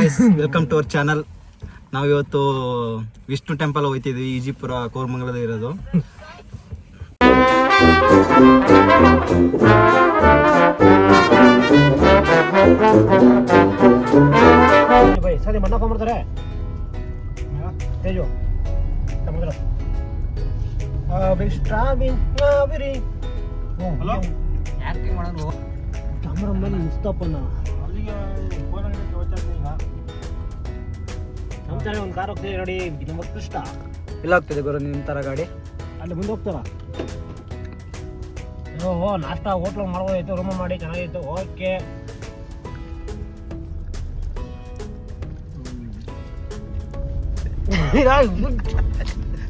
Guys, welcome to our channel. ನಾವು ಇವತ್ತು Vishnu temple ಹೋಗ್ತಿದ್ವಿ, ಈಜಿಪುರ ಕೋರಮಂಗಲದ ಇರೋದು. ಸರಿ ಮಣ್ಣ ಮಾಡ್ತಾರೆ ತೇಜು ಸಮುದ್ರ ಆಕ್ಟಿಂಗ್ ಮಾಡೋದು ಕ್ಯಾಮ್ರಾಮನ್ ಮುಸ್ತಫಣ್ಣ ನಮ್ಮ ತರ ಒಂದು ಕಾರ್ ಹೋಗ್ತಿದೆ ನೋಡಿ, ನಮ್ಮ ಕೃಷ್ಣ ಇಲ್ಲ ಹೋಗ್ತಿದೆ ಗುರು ನಿಮ್ಮ ತರ ಗಾಡಿ ಅಲ್ಲಿ ಮುಂದೆ ಹೋಗ್ತಾರ. ಓಹೋ ನಾಷ್ಟ ಹೋಟ್ಲ್ ಮಾಡ್ಬೋದಾಯ್ತು, ರೂಮ್ ಮಾಡಿ ಚೆನ್ನಾಗಿತ್ತು. ಓಕೆ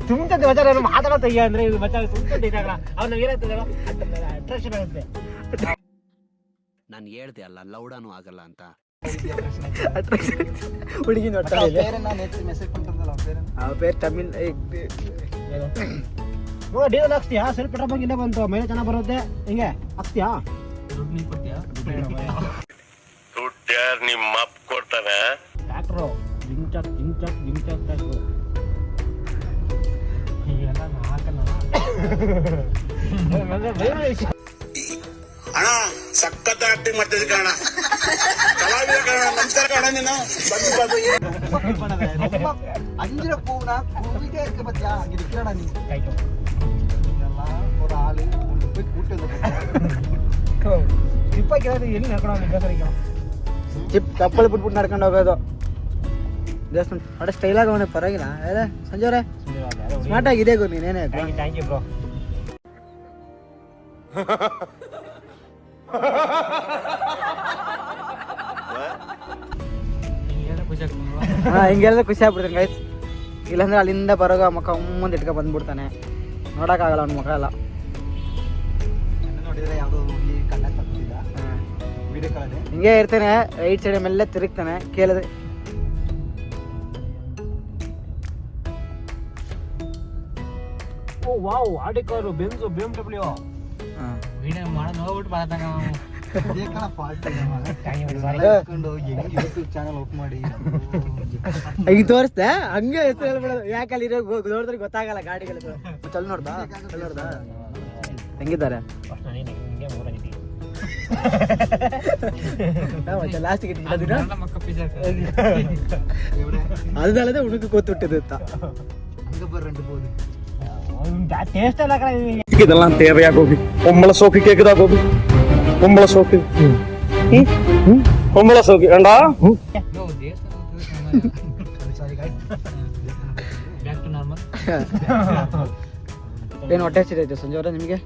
ಸುಮ್ತ ಬಚಾರ ಮಾತಾಡೋ ತೆಗಿಯ ಅಂದ್ರೆ ಇದು ಬಚಾರ ಸುಮ್ತ ಇದಾಗಲ್ಲ ಅವ್ನು ಏನಾಗ್ತದೆ ಅಟ್ರಾಕ್ಷನ್ ಆಗುತ್ತೆ. ನಾನು ಹೇಳ್ದೆ ಅಲ್ಲ ಲೌಡಾನು ಆಗಲ್ಲ ಅಂತ. ಹುಡುಗಿನ ಪೇರ್ ತಮಿಳ್ ಡೀಸೆಲ್ ಹಾಕ್ಸ್ತೀಯಾ? ಸ್ವಲ್ಪ ಪೆಟ್ರೋಲ್ ಬಂಕ್ ಇಲ್ಲೇ ಬಂತು, ಮೇಲೆ ಚೆನ್ನಾಗಿ ಬರುತ್ತೆ. ಹಿಂಗೆ ಹಾಕ್ಸ್ತೀಯಾ? ನಿಮ್ಮ ಅಪ್ಪ ಕೊಡ್ತಾನೆ ಟ್ರ್ಯಾಕ್ಟ್ರು ಜಿಂಚಕ್ ಜಿಂಚಕ್ ಜಿಂಚಕ್ ಟ್ರ್ಯಾಕ್ಟ್ರು ಅಣ್ಣ ಸಖತ್ ಆಕ್ಟಿಂಗ್ ಮಾಡ್ತಿದ್ದೆ ಕಣ, ಕಲಾವಿದ ಕಣ, ನಮಸ್ಕಾರ ಕಣ. ನೀನು அஞ்சு பூனா குவிட்டே இருக்க பத்தியா அங்க நிக்கிறடா நீ எல்லாம் ஒரு ஆளு போய் கூட்டி வந்து ಜಿಪ್ ಹಾಕಿರೋದು ಎಲ್ಲಿ ನಡ್ಕೊಂಡು ಬೇಸರಿಕ ಜಿಪ್ ಕಪ್ಪಲ್ ಬಿಟ್ಬಿಟ್ಟು ನಡ್ಕೊಂಡು ಹೋಗೋದು. ದೇವಸ್ಥಾನ ಅಡ ಸ್ಟೈಲ್ ಆಗಿ ಅವನೇ ಪರವಾಗಿಲ್ಲ. ಸಂಜೆ ಅವರೇ ಸ್ಮಾರ್ಟ್ ಆಗಿದೆ ಗೋ ನೀನೇನೆ. Thank you bro. ಹಿಂಗೆಲ್ಲ ಖುಷಿ ಆಗ್ಬಿಡ್ತಾನೆ ಗೈಸ್. ಇಲ್ಲಾಂದ್ರೆ ಅಲ್ಲಿಂದ ಬರೋಗ ಮುಖ ಮುಂದೆ ಇಟ್ಕೊ ಬಂದ್ಬಿಡ್ತಾನೆ, ನೋಡೋಕ್ಕಾಗಲ್ಲ ಅವ್ನ ಮುಖ ಎಲ್ಲ. ನೋಡಿದ್ರೆ ಯಾವುದೋ ಹಿಂಗೆ ಇರ್ತಾನೆ, ರೈಟ್ ಸೈಡ್ ಮೇಲೆ ತಿರುಗ್ತಾನೆ. ಕೇಳಿದ್ರೆ oh wow, Audi car Benz BMW video ಮಾಡೋದು ನೋಡ್ಬಿಟ್ಟು ಬಾತಾಗ ಈಗ ತೋರಿಸ್ದೆ ಹಂಗೆ ಹೆಸರು ಹೇಳ್ಬಿಡೋದು. ಯಾಕಲ್ಲಿ ನೋಡಿದ್ರೆ ಗೊತ್ತಾಗಲ್ಲ ಗಾಡಿಗಳು. ಚಲ್ ನೋಡ್ದಾ ಹೆಂಗಿದ್ದಾರೆ ಲಾಸ್ಟಿಗೆ ಅದಲ್ಲದೆ ಉಣಕ್ಕೆ ಕೂತ್ಬಿಟ್ಟಿದ್ದು ಟೇಸ್ಟ್ ಎಲ್ಲ இதெல்லாம் தேவையா கோபி? பொம்பளை சோக்கு கேக்குதா கோபி? பொம்பளை சோக்கு பொம்பளை சோக்கு ஏண்டா? ಏನು ಹೊಟ್ಟೆ ಹಸಿದೈತೆ ಸಂಜೆ ಅವರೇ ನಿಮಗೆ?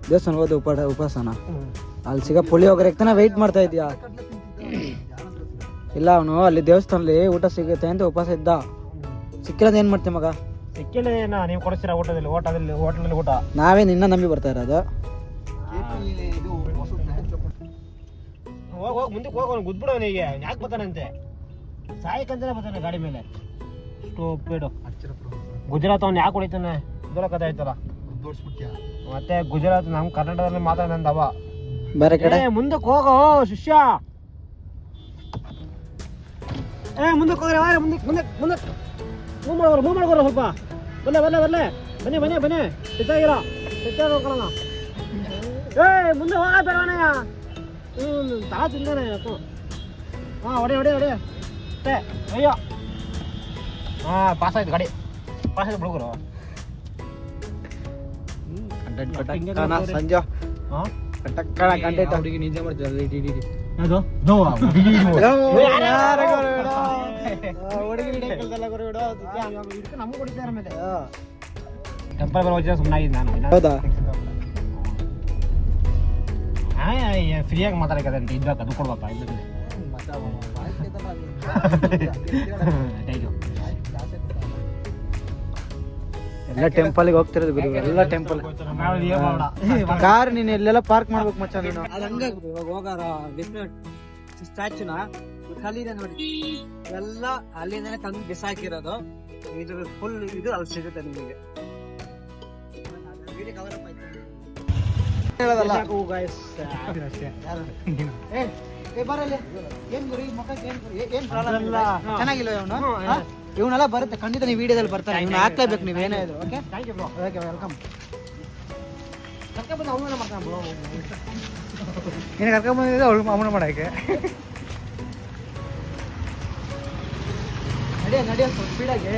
ದೇವಸ್ಥಾನ ಹೋದ ಉಪವಾಸನ ಅಲ್ಲಿ ಸಿಗ ಪುಳಿಯೋಗರೆ ಇರ್ತಾನೆ ವೆಯ್ಟ್ ಮಾಡ್ತಾ ಇದೀಯಾ? ಇಲ್ಲ ಅವನು ಅಲ್ಲಿ ದೇವಸ್ಥಾನದಲ್ಲಿ ಊಟ ಸಿಗುತ್ತೆ ಅಂತ ಉಪವಾಸ ಇದ್ದ. ಸಿಕ್ಕಿರೋದು ಏನ್ ಮಾಡ್ತೀವಿ ಮಗ? ಸಿಕ್ಕಿಲ್ಲ ನೀವು ಕೊಡಿಸ್ತೀರಾ ಊಟದಲ್ಲಿ? ಹೋಟೆಲಲ್ಲಿ ಊಟ ನಾವೇ ನಿನ್ನ ನಂಬಿ ಬರ್ತಾ ಇರೋದು. ಹೋಗಿ ಮುಂದಕ್ಕೆ ಹೋಗೋನು ಗುದ್ಬಿಡೋನು. ಈಗ ಯಾಕೆ ಬರ್ತಾನಂತೆ? ಸಾಯಕಂತಾನೆ ಬರ್ತಾನೆ ಗಾಡಿ ಮೇಲೆ. ಸ್ಟೋಪೇಡು ಗುಜರಾತ್ ಅವ್ನು ಯಾಕೆ ಹೊಡಿತಾನೆ? ದೂರ ಕಥೆ ಆಯ್ತಲ್ಲ. ಮತ್ತೆ ಗುಜರಾತ್ ನಮ್ಮ ಕರ್ನಾಟಕದಲ್ಲಿ ಮಾತಾಡಂದವ ಬೇರೆ ಕಡೆ. ಮುಂದಕ್ಕೆ ಹೋಗೋ ಶಿಷ್ಯ. ಮುಂದಕ್ಕೆ ಹೋಗ್ರೆ ಮುಂದಕ್ಕೆ ಮುಂದಕ್ಕೆ ಮುಂದಕ್ಕೆ ಮೂವ್ ಮಾಡ್ಕೊರ ಸ್ವಲ್ಪ. ಬಲ್ಲೆ ಬನ್ನಿ ಸಿಟ್ಟಾಗಿರ ಹೋಗೋಣ. ಮುಂದೆ ಹೋಗ ಬೇಡವನಯ್ಯ. ತಾ ತಿಂದಾನೆ ಹೊಡೆ ಅಯ್ಯೋ. ಪಾಸ್ ಆಯ್ತು ಗಾಡಿ, ಪಾಸ್ ಆಯ್ತು ಬಿಡುಗರು. ಸಂಜೆ ಹುಡುಗಿ ನಿಜ ಮಾಡ್ತಿದ್ದ ಟೆಂಪಲ್ ಸುಮ್ಮನಾಗಿದ್ದು ನಾನು. ಹೌದಾ? ಫ್ರೀಯಾಗಿ ಮಾತಾಡಕಂತ ಇದ್ಬೇಕು, ಅದು ಕೊಡ್ಬೇಕಾ? ಎಲ್ಲ ಟೆಂಪಲ್ಗೆ ಹೋಗ್ತಿರೋದು ಗುರು, ಎಲ್ಲ ಟೆಂಪಲ್. ಕಾರ್ ನೀನು ಎಲ್ಲೆಲ್ಲ ಪಾರ್ಕ್ ಮಾಡ್ಬೇಕು ಮಚ್ಚ ನೀನು. ಅದು ಹಂಗಾಗ್ಬಿಟ್ಟು ಇವಾಗ ಹೋಗಾರ ಸ್ಟ್ಯಾಚುನ ಖಾಲಿದೆ ನೋಡಿ, ಎಲ್ಲ ಅಲ್ಲಿಂದಾನೆ ತಂದು ಬಿಸಾಕಿರೋದು. ಇದು ಫುಲ್ ಇದು ಅಲ್ಲಿ ಸಿಗುತ್ತೆ ನಿಮಗೆ. ಹೇಳೋದಲ್ಲ ಬರಲ್ಲ ಏನ್ ಗುರು ಈ ಮುಖಕ್ಕೆ ಏನ್ ಪ್ರಾಬ್ಲಮ್ ಇಲ್ಲ ಚೆನ್ನಾಗಿಲ್ವ ಇವನು ಇವನೆಲ್ಲ ಬರುತ್ತೆ ಖಂಡಿತ ನೀವು ವಿಡಿಯೋದಲ್ಲಿ ಬರ್ತಾರೆ ಇವ್ನು ಹಾಕ್ಲೇಬೇಕು ನೀವು ಏನೇ ಇದ್ರು okay thank you bro. Okay welcome ಕರ್ಕೊಂಡ್ಬಂದು ಅವನ ಮಾಡ್ತಾನೆ ಬ್ರೋ. ನೀನು ಕರ್ಕೊಂಡ್ ಬಂದಿದ್ದೆ ಅವಳು ಅವನ ಮಾಡಕ್ಕೆ ನಡೆಯ ಸ್ವಲ್ಪ ಸ್ಪೀಡಾಗಿ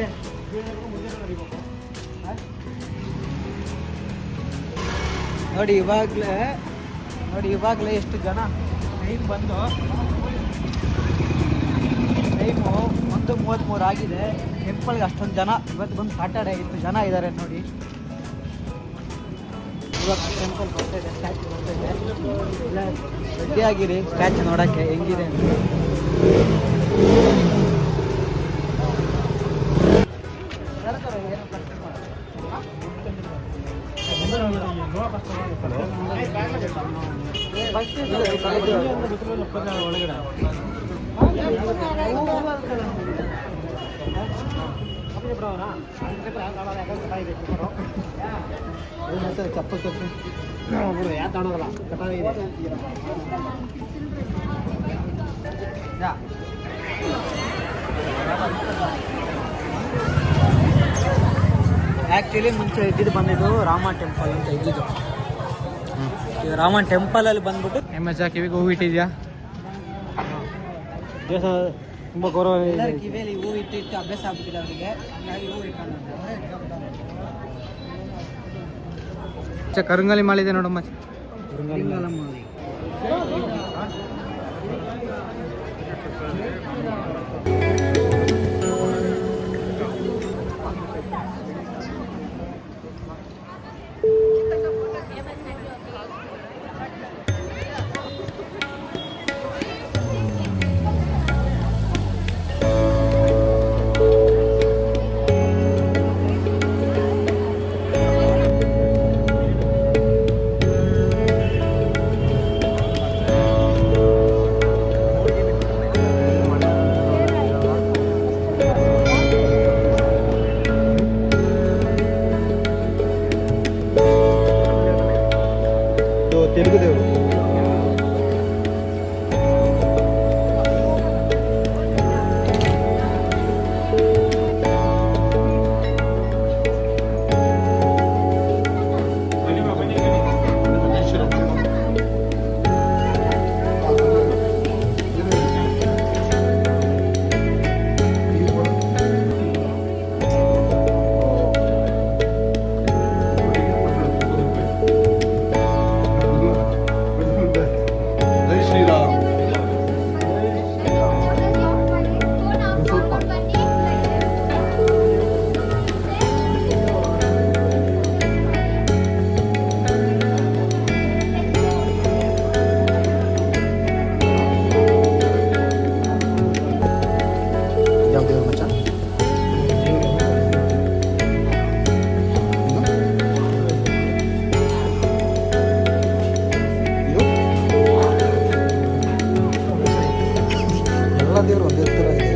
ನೋಡಿ ಇವಾಗಲೇ ಎಷ್ಟು ಜನ ಟೈಮ್ ಬಂದು ಟೈಮು 1:33 ಆಗಿದೆ ಟೆಂಪಲ್ಗೆ ಅಷ್ಟೊಂದು ಜನ ಇವತ್ತು ಬಂದು ಸಾಟರ್ಡೆ ಇಷ್ಟು ಜನ ಇದ್ದಾರೆ ನೋಡಿ ಇವಾಗ ಟೆಂಪಲ್ ಬರ್ತಾಯಿದೆ ಸ್ಟ್ಯಾಚು ಬರ್ತಾಯಿದೆ ಇಲ್ಲ ರೆಡಿ ಆಗಿರಿ ಸ್ಟ್ಯಾಚು ನೋಡೋಕ್ಕೆ ಹೆಂಗಿದೆ ಅಂತ ಚಪ್ಪಲ್ ತಪ್ಪಿ ಯಾಕೆ ತಗೊಳೋದಲ್ಲ ಕಟಾವಿದೆ. ಆ್ಯಕ್ಚುಲಿ ಮುಂಚೆ ಇದ್ದಿದ್ದು ಬಂದಿದ್ದು ರಾಮ ಟೆಂಪಲ್ ಅಂತ ಇದ್ದಿದ್ದು ಈಗ ರಾಮನ್ ಟೆಂಪಲಲ್ಲಿ ಬಂದ್ಬಿಟ್ಟು ಕಿವಿಗೆ ಹೂ ಇಟ್ಟಿದ್ಯಾ ದೇವಸ್ಥಾನ ತುಂಬ ಗೌರವ ಇದೆ. ಎಲ್ಲರ ಕಿವಿಯಲ್ಲಿ ಹೂ ಇಟ್ಟು ಅಭ್ಯಾಸ ಆಗ್ಬಿಟ್ಟಿದೆ ಅವರಿಗೆ ಹಂಗಾಗಿ ಹೂ ಇಟ್ಕೊಂಡು ಕರುಂಗಲಿ ಮಾಲಿದೆ ನೋಡಮ್ಮ ಮಾಲಿ తెలుగు దేవుడు ದೇವರು ಒಂದೇ ಥರ ಇದೆ.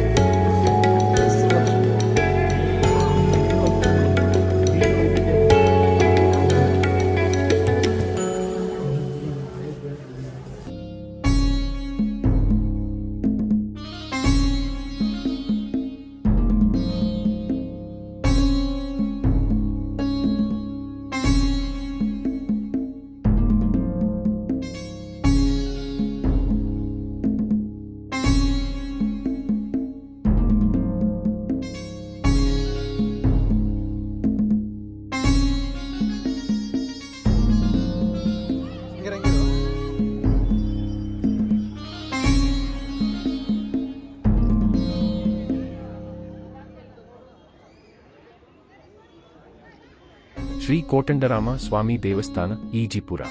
ಶ್ರೀ ಕೋಟಂಡರಾಮ ಸ್ವಾಮಿ ದೇವಸ್ಥಾನ ಈಜಿಪುರ.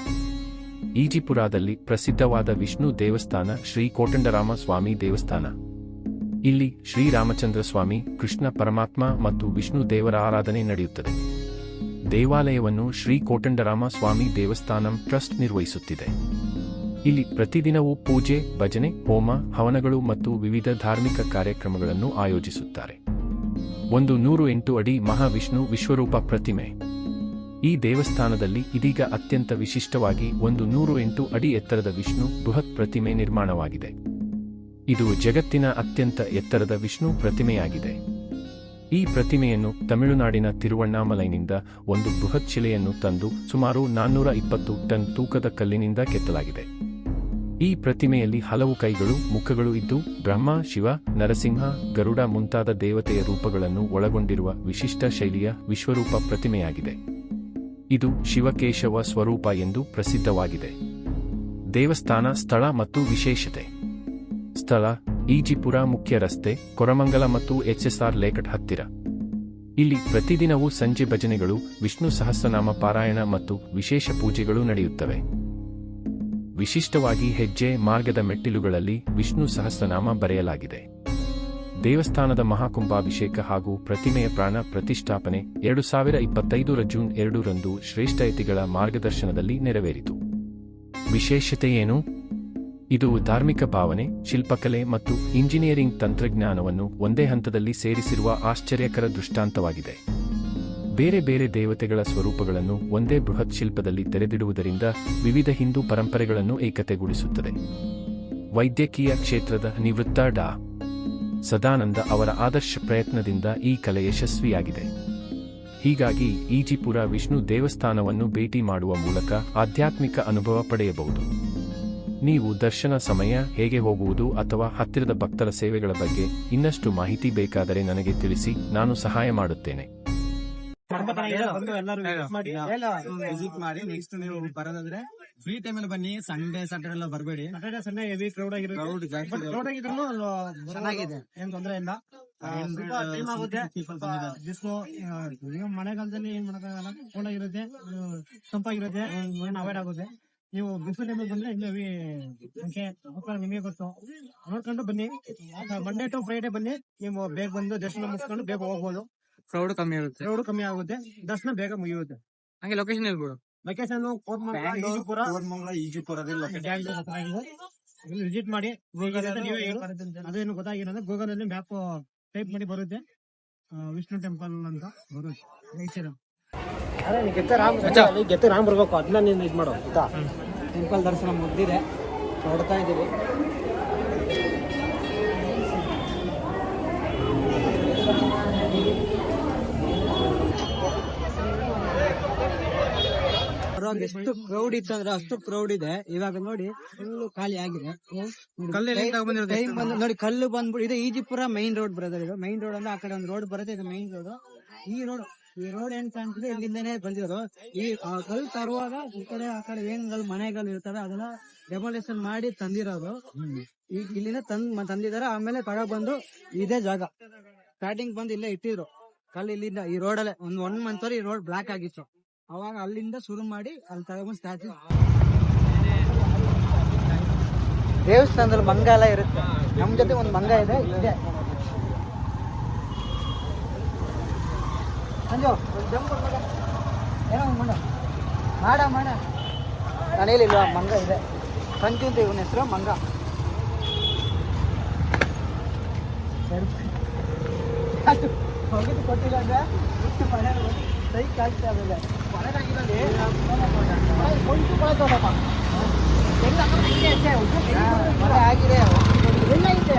ಈಜಿಪುರದಲ್ಲಿ ಪ್ರಸಿದ್ಧವಾದ ವಿಷ್ಣು ದೇವಸ್ಥಾನ ಶ್ರೀ ಕೋಟಂಡರಾಮ ಸ್ವಾಮಿ ದೇವಸ್ಥಾನ. ಇಲ್ಲಿ ಶ್ರೀರಾಮಚಂದ್ರ ಸ್ವಾಮಿ, ಕೃಷ್ಣ ಪರಮಾತ್ಮ ಮತ್ತು ವಿಷ್ಣು ದೇವರ ಆರಾಧನೆ ನಡೆಯುತ್ತದೆ. ದೇವಾಲಯವನ್ನು ಶ್ರೀ ಕೋಟಂಡರಾಮ ಸ್ವಾಮಿ ದೇವಸ್ಥಾನಂ ಟ್ರಸ್ಟ್ ನಿರ್ವಹಿಸುತ್ತಿದೆ. ಇಲ್ಲಿ ಪ್ರತಿದಿನವೂ ಪೂಜೆ, ಭಜನೆ, ಹೋಮ, ಹವನಗಳು ಮತ್ತು ವಿವಿಧ ಧಾರ್ಮಿಕ ಕಾರ್ಯಕ್ರಮಗಳನ್ನು ಆಯೋಜಿಸುತ್ತಾರೆ. 108 ಅಡಿ ಮಹಾವಿಷ್ಣು ವಿಶ್ವರೂಪ ಪ್ರತಿಮೆ. ಈ ದೇವಸ್ಥಾನದಲ್ಲಿ ಇದೀಗ ಅತ್ಯಂತ ವಿಶಿಷ್ಟವಾಗಿ ಒಂದು 108 ಅಡಿ ಎತ್ತರದ ವಿಷ್ಣು ಬೃಹತ್ ಪ್ರತಿಮೆ ನಿರ್ಮಾಣವಾಗಿದೆ. ಇದು ಜಗತ್ತಿನ ಅತ್ಯಂತ ಎತ್ತರದ ವಿಷ್ಣು ಪ್ರತಿಮೆಯಾಗಿದೆ. ಈ ಪ್ರತಿಮೆಯನ್ನು ತಮಿಳುನಾಡಿನ ತಿರುವಣ್ಣಾಮಲೈನಿಂದ ಒಂದು ಬೃಹತ್ ಶಿಲೆಯನ್ನು ತಂದು ಸುಮಾರು 420 ಟನ್ ತೂಕದ ಕಲ್ಲಿನಿಂದ ಕೆತ್ತಲಾಗಿದೆ. ಈ ಪ್ರತಿಮೆಯಲ್ಲಿ ಹಲವು ಕೈಗಳು, ಮುಖಗಳು ಇದ್ದು ಬ್ರಹ್ಮ, ಶಿವ, ನರಸಿಂಹ, ಗರುಡ ಮುಂತಾದ ದೇವತೆಯ ರೂಪಗಳನ್ನು ಒಳಗೊಂಡಿರುವ ವಿಶಿಷ್ಟ ಶೈಲಿಯ ವಿಶ್ವರೂಪ ಪ್ರತಿಮೆಯಾಗಿದೆ. ಇದು ಶಿವಕೇಶವ ಸ್ವರೂಪ ಎಂದು ಪ್ರಸಿದ್ಧವಾಗಿದೆ. ದೇವಸ್ಥಾನ ಸ್ಥಳ ಮತ್ತು ವಿಶೇಷತೆ. ಸ್ಥಳ: ಈಜಿಪುರ ಮುಖ್ಯ ರಸ್ತೆ, ಕೊರಮಂಗಲ ಮತ್ತು HSR ಲೇಔಟ್ ಹತ್ತಿರ. ಇಲ್ಲಿ ಪ್ರತಿದಿನವೂ ಸಂಜೆ ಭಜನೆಗಳು, ವಿಷ್ಣು ಸಹಸ್ರನಾಮ ಪಾರಾಯಣ ಮತ್ತು ವಿಶೇಷ ಪೂಜೆಗಳು ನಡೆಯುತ್ತವೆ. ವಿಶಿಷ್ಟವಾಗಿ ಹೆಜ್ಜೆ ಮಾರ್ಗದ ಮೆಟ್ಟಿಲುಗಳಲ್ಲಿ ವಿಷ್ಣು ಸಹಸ್ರನಾಮ ಬರೆಯಲಾಗಿದೆ. ದೇವಸ್ಥಾನದ ಮಹಾಕುಂಭಾಭಿಷೇಕ ಹಾಗೂ ಪ್ರತಿಮೆಯ ಪ್ರಾಣ ಪ್ರತಿಷ್ಠಾಪನೆ 2025 ಜೂನ್ 2 ರಂದು ಶ್ರೇಷ್ಠಯತಿಗಳ ಮಾರ್ಗದರ್ಶನದಲ್ಲಿ ನೆರವೇರಿತು. ವಿಶೇಷತೆ ಏನು? ಇದು ಧಾರ್ಮಿಕ ಭಾವನೆ, ಶಿಲ್ಪಕಲೆ ಮತ್ತು ಇಂಜಿನಿಯರಿಂಗ್ ತಂತ್ರಜ್ಞಾನವನ್ನು ಒಂದೇ ಹಂತದಲ್ಲಿ ಸೇರಿಸಿರುವ ಆಶ್ಚರ್ಯಕರ ದೃಷ್ಟಾಂತವಾಗಿದೆ. ಬೇರೆ ಬೇರೆ ದೇವತೆಗಳ ಸ್ವರೂಪಗಳನ್ನು ಒಂದೇ ಬೃಹತ್ ಶಿಲ್ಪದಲ್ಲಿ ತೆರೆದಿಡುವುದರಿಂದ ವಿವಿಧ ಹಿಂದೂ ಪರಂಪರೆಗಳನ್ನು ಏಕತೆಗೊಳಿಸುತ್ತದೆ. ವೈದ್ಯಕೀಯ ಕ್ಷೇತ್ರದ ನಿವೃತ್ತ ಡಾ. ಸದಾನಂದ ಅವರ ಆದರ್ಶ ಪ್ರಯತ್ನದಿಂದ ಈ ಕಲೆ ಯಶಸ್ವಿಯಾಗಿದೆ. ಹೀಗಾಗಿ ಈಜಿಪುರ ವಿಷ್ಣು ದೇವಸ್ಥಾನವನ್ನು ಭೇಟಿ ಮಾಡುವ ಮೂಲಕ ಆಧ್ಯಾತ್ಮಿಕ ಅನುಭವ ಪಡೆಯಬಹುದು. ನೀವು ದರ್ಶನ ಸಮಯ, ಹೇಗೆ ಹೋಗುವುದು ಅಥವಾ ಹತ್ತಿರದ ಭಕ್ತರ ಸೇವೆಗಳ ಬಗ್ಗೆ ಇನ್ನಷ್ಟು ಮಾಹಿತಿ ಬೇಕಾದರೆ ನನಗೆ ತಿಳಿಸಿ, ನಾನು ಸಹಾಯ ಮಾಡುತ್ತೇನೆ. ವಿಸಿಟ್ ಮಾಡಿ. ನೆಕ್ಸ್ಟ್ ನೀವು ಬರೋದಾದ್ರೆ ಫ್ರೀ ಟೈಮಲ್ಲಿ ಬನ್ನಿ. ಸಂಡೇ ಸ್ಯಾಟರ್ಡೆ ಎಲ್ಲ ಬರಬೇಡಿ. ಸಂಡೇ ಹೆವಿ ಕ್ರೌಡ್ ಆಗಿರುತ್ತೆ. ಕ್ರೌಡ್ ಆಗಿದ್ರು ಚೆನ್ನಾಗಿದೆ, ಏನ್ ತೊಂದರೆ ಇಲ್ಲ. ಟೈಮ್ ಆಗುತ್ತೆ. ಮಳೆಗಾಲದಲ್ಲಿ ಏನ್ ಮಾಡಕ್ಕಾಗಲ್ಲ, ಕೋಲ್ಡ್ ಆಗಿರುತ್ತೆ, ತಂಪಾಗಿರುತ್ತೆ, ಏನ್ ಅವಾಯ್ಡ್ ಆಗುತ್ತೆ. ನೀವು ಬಿಸಿಲು ಟೈಮಲ್ಲಿ ಬಂದ್ರೆ ಇನ್ನು ಹೆವಿ ಸಂಖ್ಯೆ ನಿಮಗೆ ಗೊತ್ತು. ನೋಡ್ಕೊಂಡು ಬನ್ನಿ. ಮಂಡೇ ಟು ಫ್ರೈಡೆ ಬನ್ನಿ. ನೀವು ಬೇಗ ಬಂದು ದರ್ಶನ ಮುಗಿಸ್ಕೊಂಡು ಬೇಗ ಹೋಗ್ಬೋದು. ಕ್ರೌಡ್ ಕಮ್ಮಿ ಇರುತ್ತೆ, ಕ್ರೌಡ್ ಕಮ್ಮಿ ಆಗುತ್ತೆ, ದರ್ಶನ ಬೇಗ ಮುಗಿಯುತ್ತೆ. ಹಂಗೆ ಲೊಕೇಶನ್ ಹೇಳ್ಬಿಡು. ಲೊಕೇಶನ್ ವಿಸಿಟ್ ಮಾಡಿ. ಅದೇನು ಗೊತ್ತಾಗಿರೋದು ಗೂಗಲ್ ಅಲ್ಲಿ ಮ್ಯಾಪ್ ಟೈಪ್ ಮಾಡಿ ಬರುತ್ತೆ. ವಿಷ್ಣು ಟೆಂಪಲ್ ಅಂತ ಬರುತ್ತೆ. ಗೆತ್ತೆ ರಾಮ್ ಬರ್ಬೇಕು, ಅದನ್ನ ನೀನು ಇದು ಮಾಡೋ. ಟೆಂಪಲ್ ದರ್ಶನ ಮುಗ್ದಿದೆ, ಹೊರಡ್ತಾ ಇದೀವಿ. ಎಷ್ಟು ಕ್ರೌಡ್ ಇತ್ತು ಅಂದ್ರೆ ಅಷ್ಟು ಕ್ರೌಡ್ ಇದೆ. ಇವಾಗ ನೋಡಿ ಫುಲ್ ಖಾಲಿ ಆಗಿದೆ. ನೋಡಿ ಕಲ್ಲು ಬಂದ್ಬಿಟ್ಟು ಇದು ಈಜಿಪುರ ಮೈನ್ ರೋಡ್ ಬ್ರದರ್. ಇದು ಮೈನ್ ರೋಡ್ ಅಂದ್ರೆ ಆ ಕಡೆ ಒಂದು ರೋಡ್ ಬರುತ್ತೆ, ಇದು ಮೈನ್ ರೋಡ್. ಈ ರೋಡ್ ಏನ್ ಕಾಣ್ತಿದೆ ಇಲ್ಲಿಂದನೇ ಬಂದಿರೋದು. ಈ ಕಲ್ಲು ತರುವಾಗ ಈ ಕಡೆ ಆ ಕಡೆ ಏನ್ಗಳು ಮನೆಗಳು ಇರ್ತವೆ ಅದೆಲ್ಲ ಡೆಮೊಲೇಷನ್ ಮಾಡಿ ತಂದಿರೋದು. ಈಗ ಇಲ್ಲಿಂದ ತಂದಿದ್ದಾರೆ. ಆಮೇಲೆ ತಗೊಬಂದು ಇದೇ ಜಾಗ ಸ್ಟಾರ್ಟಿಂಗ್ ಬಂದು ಇಲ್ಲೇ ಇಟ್ಟಿದ್ರು ಕಲ್ಲು. ಇಲ್ಲಿಂದ ಈ ರೋಡಲ್ಲೇ ಒನ್ ಮಂತ್ ಈ ರೋಡ್ ಬ್ಲಾಕ್ ಆಗಿತ್ತು. ಅವಾಗ ಅಲ್ಲಿಂದ ಶುರು ಮಾಡಿ ಅಲ್ಲಿ ತಗೊಬಂದು ಸ್ಟಾರ್ಟ್. ದೇವಸ್ಥಾನದಲ್ಲಿ ಮಂಗ ಎಲ್ಲ ಇರುತ್ತೆ. ನಮ್ ಜೊತೆ ಒಂದು ಮಂಗ ಇದೆ ಇಲ್ಲೇ. ಸಂಜು ಏನೋ ಮಾಡ ಮಾಡ ಮಾಡ ನಾನು ಹೇಳಿಲ್ವಾ ಮಂಗ ಇದೆ. ಸಂಜು ಅಂತ ಇವನ ಹೆಸರು, ಮಂಗ. ಹೋಗಿದ್ದು ಕೊಟ್ಟಿಲ್ಲ ಅಂದ್ರೆ ಇಷ್ಟು ಮನೆ ಸೈಕ್ ಆಗ್ತಾ ಇರಲಿಲ್ಲ. ಆಗಿದೆ ಎಲ್ಲ ಇದೆ.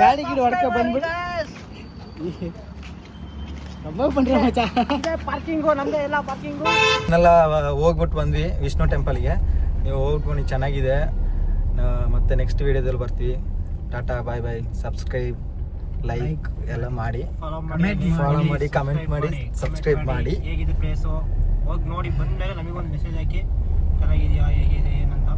ಗಾಡಿ ಗಿಡ ಹೊಡ್ಕ ಬಂದ್ಬಿಟ್ಟು ಪಾರ್ಕಿಂಗು ನಮ್ದೇ ಎಲ್ಲ ಪಾರ್ಕಿಂಗು ಎಲ್ಲ ಹೋಗ್ಬಿಟ್ಟು ಬಂದ್ವಿ ವಿಷ್ಣು ಟೆಂಪಲ್ಗೆ. ನೀವು ಹೋಗ್ಬಿಟ್ಟು ಚೆನ್ನಾಗಿದೆ. ಮತ್ತೆ ನೆಕ್ಸ್ಟ್ ವಿಡಿಯೋದಲ್ಲಿ ಬರ್ತೀವಿ. ಟಾಟಾ, ಬಾಯ್ ಬಾಯ್. ಸಬ್ಸ್ಕ್ರೈಬ್, ಲೈಕ್ ಎಲ್ಲ ಮಾಡಿ, ಫಾಲೋ ಮಾಡಿ, ಕಮೆಂಟ್ ಮಾಡಿ, ಸಬ್ಸ್ಕ್ರೈಬ್ ಮಾಡಿ. ಹೇಗಿದೆ ಪ್ಲೇಸು ಹೋಗಿ ನೋಡಿ ಬಂದ್ಮೇಲೆ ನಮಗೊಂದು ಮೆಸೇಜ್ ಹಾಕಿ ಚೆನ್ನಾಗಿದೆಯಾ ಹೇಗಿದೆ ಏನಂತ.